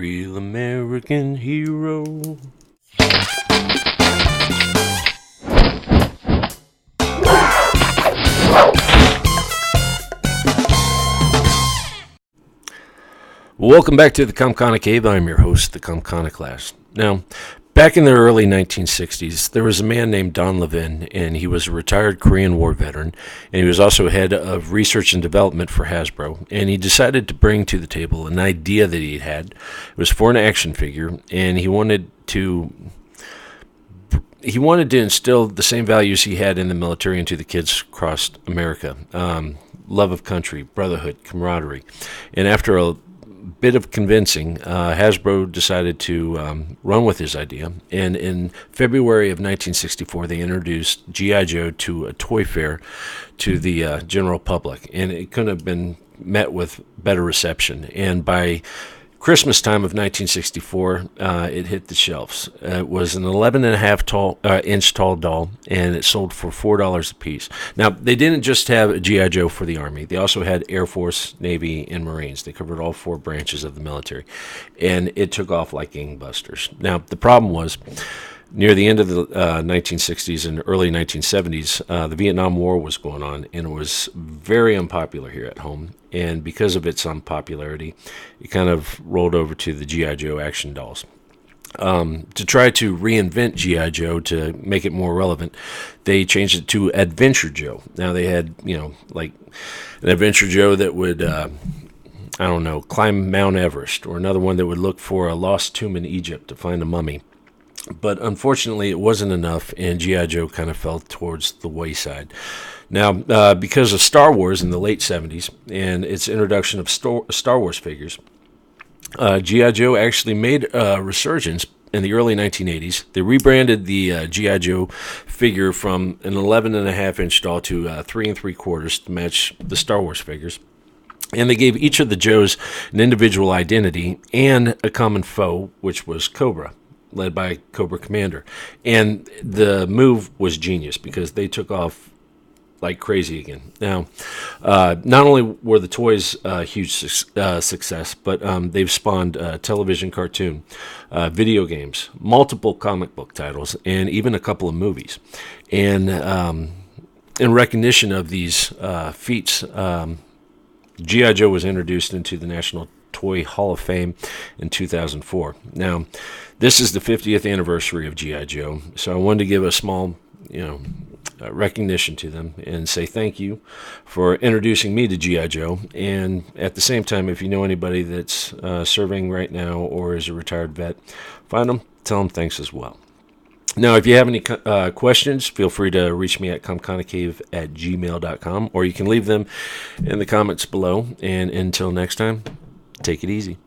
Real American hero. Welcome back to the Comconocave. I'm your host, the Comconocalst. Now, back in the early 1960s, there was a man named Don Levin, and he was a retired Korean War veteran, and he was also head of research and development for Hasbro, and he decided to bring to the table an idea that he had. It was for an action figure, and he wanted to instill the same values he had in the military into the kids across America. Love of country, brotherhood, camaraderie. And after a bit of convincing, Hasbro decided to run with his idea, and in February of 1964 they introduced G.I. Joe to a toy fair to the general public, and it couldn't have been met with better reception. And by Christmas time of 1964, it hit the shelves. It was an 11.5 inch tall doll, and it sold for $4 a piece. Now, they didn't just have a G.I. Joe for the Army. They also had Air Force, Navy, and Marines. They covered all four branches of the military, and it took off like gangbusters. Now, the problem was, near the end of the 1960s and early 1970s, the Vietnam War was going on, and it was very unpopular here at home. And because of its unpopularity, it kind of rolled over to the G.I. Joe action dolls. To try to reinvent G.I. Joe to make it more relevant, they changed it to Adventure Joe. Now they had, like an Adventure Joe that would, climb Mount Everest, or another one that would look for a lost tomb in Egypt to find a mummy. But unfortunately, it wasn't enough, and G.I. Joe kind of fell towards the wayside. Now, because of Star Wars in the late 70s and its introduction of Star Wars figures, G.I. Joe actually made a resurgence in the early 1980s. They rebranded the G.I. Joe figure from an 11.5 inch doll to 3 3/4 to match the Star Wars figures. And they gave each of the Joes an individual identity and a common foe, which was Cobra, led by Cobra Commander. And the move was genius because they took off like crazy again. Now, not only were the toys a huge success, but they've spawned television, cartoon, video games, multiple comic book titles, and even a couple of movies. And in recognition of these feats, G.I. Joe was introduced into the National Toy Hall of Fame in 2004. Now, this is the 50th anniversary of G.I. Joe, so I wanted to give a small, recognition to them and say thank you for introducing me to G.I. Joe. And at the same time, if you know anybody that's serving right now or is a retired vet, find them, tell them thanks as well. Now, if you have any questions, feel free to reach me at comconocave@gmail.com, or you can leave them in the comments below. And until next time, take it easy.